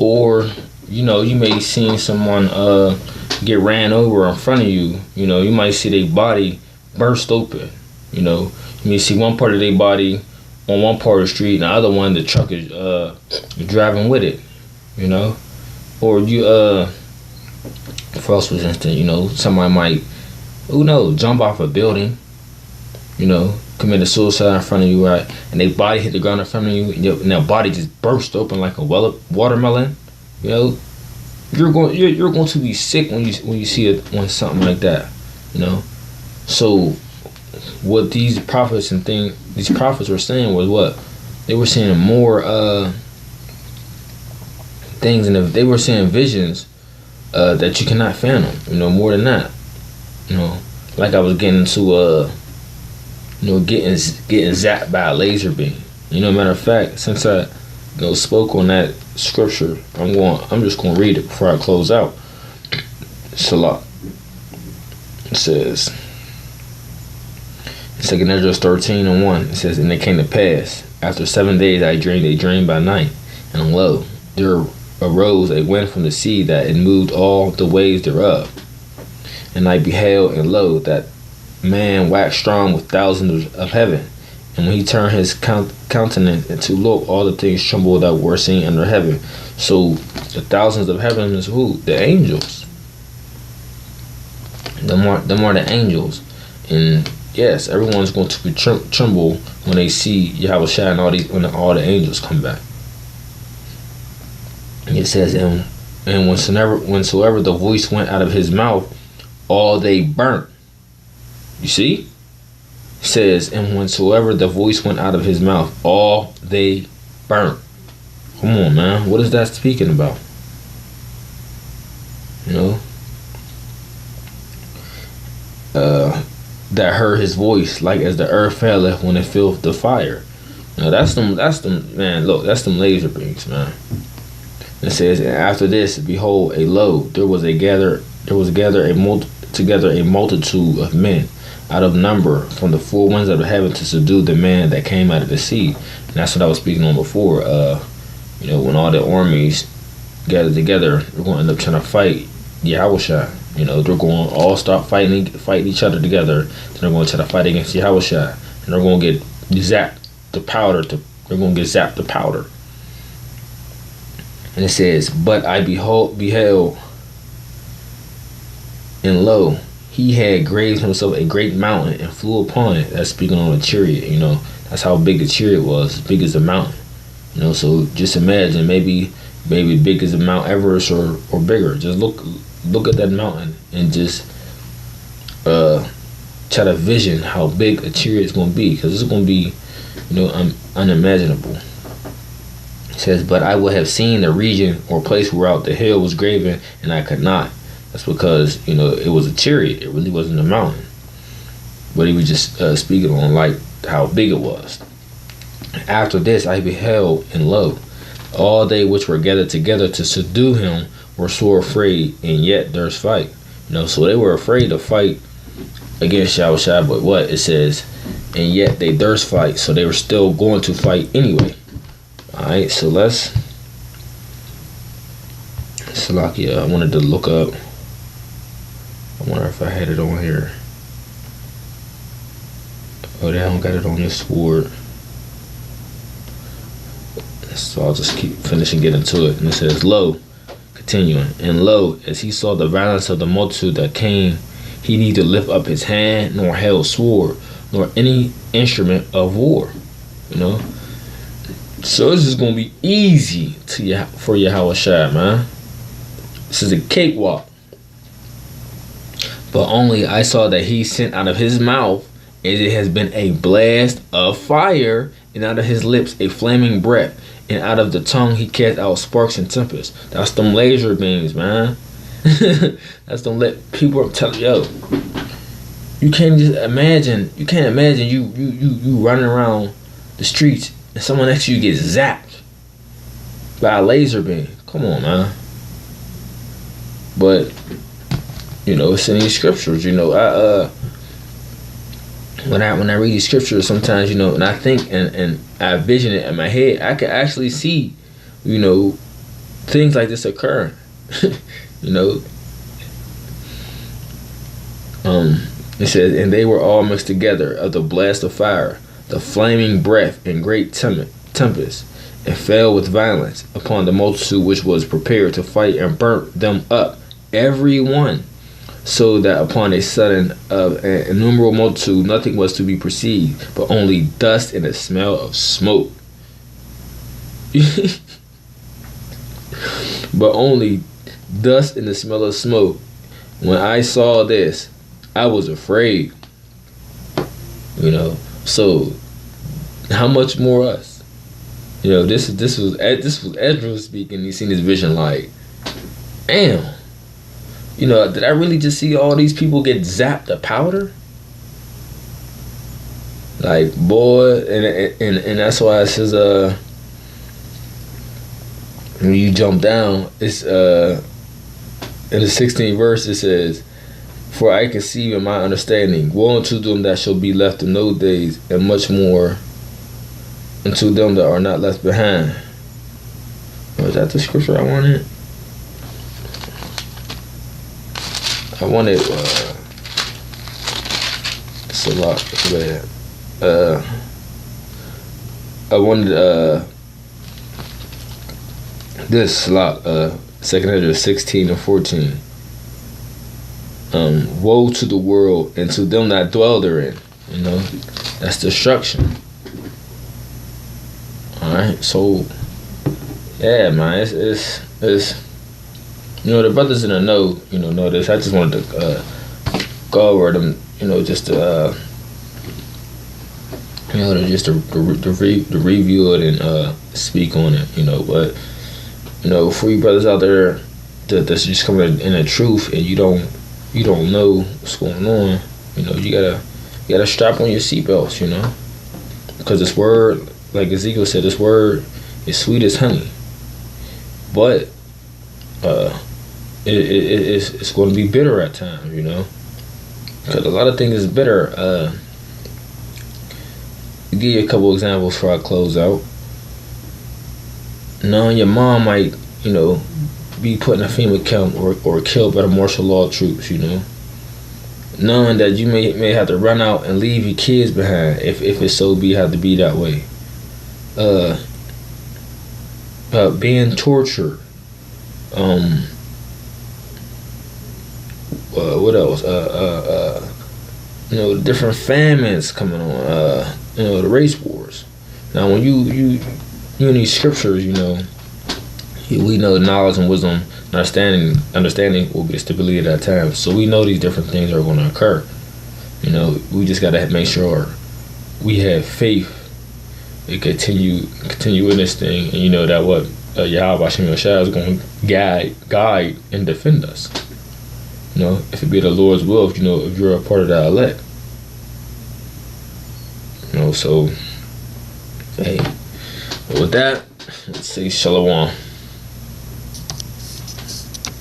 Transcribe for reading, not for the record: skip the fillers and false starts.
Or, you may see someone get ran over in front of you. You might see their body burst open. You may see one part of their body on one part of the street, and the other one, the truck is driving with it. Or for us, was instant. Somebody might, who knows, jump off a building. Commit a suicide in front of you, right? And their body hit the ground in front of you, and their body just burst open like a watermelon. You're going to be sick when you see it, when something like that. So what these prophets were saying was what they were saying more things, and they were saying visions that you cannot fathom. More than that. Like I was getting to getting zapped by a laser beam. Matter of fact, since I spoke on that scripture, I'm just gonna read it before I close out. Salah. It says in 2 Ezra 13:1. It says, and it came to pass after 7 days I dreamed a dream by night, and lo, there arose a wind from the sea that it moved all the waves thereof. And I beheld, and lo, that man waxed strong with thousands of heaven. And when he turned his countenance and to look, all the things trembled that were seen under heaven. So the thousands of heaven is who? The angels. Them are the angels. And yes, everyone's going to be tremble when they see Yahawashi and all the angels come back. It says, and whensoever the voice went out of his mouth, all they burnt. You see? It says, and whensoever the voice went out of his mouth, all they burnt. Come on, man. What is that speaking about? That heard his voice, like as the earth faileth when it filled the fire. That's them, man, look, that's them laser beams, man. It says, and after this, behold, there was gathered a multitude of men out of number from the four winds of the heaven to subdue the man that came out of the sea. And that's what I was speaking on before. When all the armies gather together, they're going to end up trying to fight Yahawashi. They're going to all start fighting each other together. Then they're going to try to fight against Yahawashi, and they're going to get zapped the powder. They're going to get zapped the powder. And it says, but I beheld, and lo, he had grazed himself a great mountain and flew upon it. That's speaking on a chariot. That's how big the chariot was, as big as the mountain. So just imagine, maybe big as the Mount Everest or bigger. Just look at that mountain and just try to vision how big a chariot is going to be, because it's going to be unimaginable. It says, but I would have seen the region or place whereout the hill was graven, and I could not. That's because it was a chariot. It really wasn't a mountain, but he was just speaking on like how big it was. After this I beheld, and lo, all they which were gathered together to subdue him were sore afraid, and yet durst fight. So they were afraid to fight against Yahawashi, but what it says, and yet they durst fight, so they were still going to fight anyway. Alright, so let's Salakia, I wanted to look up, I wonder if I had it on here. Oh, they don't got it on this sword. So I'll just keep finishing getting to it. And it says, lo, continuing, and lo, as he saw the violence of the multitude that came, he neither lift up his hand, nor held sword, nor any instrument of war. So this is going to be easy for Yahawashi, man. This is a cakewalk. But only I saw that he sent out of his mouth, as it has been a blast of fire, and out of his lips a flaming breath, and out of the tongue he cast out sparks and tempests. That's them laser beams, man. That's them people are telling you can't imagine you running around the streets and someone next to you gets zapped by a laser beam. Come on, man. But it's in these scriptures. When I read these scriptures, sometimes and I think and I vision it in my head, I can actually see things like this occur. You know. It says, and they were all mixed together of the blast of fire, the flaming breath, and great tempest, and fell with violence upon the multitude which was prepared to fight, and burnt them up, every one, so that upon a sudden of an innumerable multitude nothing was to be perceived, but only dust and the smell of smoke. But only dust and the smell of smoke. When I saw this, I was afraid. You know, so how much more us? You know, this was Ezra speaking. He seen his vision like, damn. You know, did I really just see all these people get zapped of powder? Like, boy, and that's why it says when you jump down, it's in the 16th verse it says, for I conceive in my understanding, woe unto them that shall be left in those days, and much more unto them that are not left behind. Was that the scripture I wanted? I wanted Salah. I wanted this Salah, 2nd Ezra 16 and 14. Woe to the world and to them that dwell therein. You know, that's destruction. Alright, so yeah, man, it's you know, the brothers in the know this. I just wanted to go over them, you know, just to review it and speak on it, you know. But you know, for you brothers out there that's just coming in the truth and you don't know what's going on, you know, you gotta strap on your seatbelts, you know, because this word, like Ezekiel said, this word is sweet as honey, but it's going to be bitter at times, you know, because a lot of things is bitter. I'll give you a couple examples before I close out. Knowing your mom might, you know, be put in a FEMA camp or killed by the martial law troops, you know. Knowing that you may have to run out and leave your kids behind if it so be have to be that way. Being tortured. What else? You know, different famines coming on. You know, the race wars. Now, when you in these scriptures, you know, we know knowledge and wisdom and understanding will be the stability at that time. So we know these different things are going to occur. You know, we just got to make sure we have faith and continue in this thing, and you know that what Yahawah Bahasham Yahawashi is going to guide and defend us. You know, if it be the Lord's will, if you're a part of that elect. You know, so hey, with that, let's say shalom.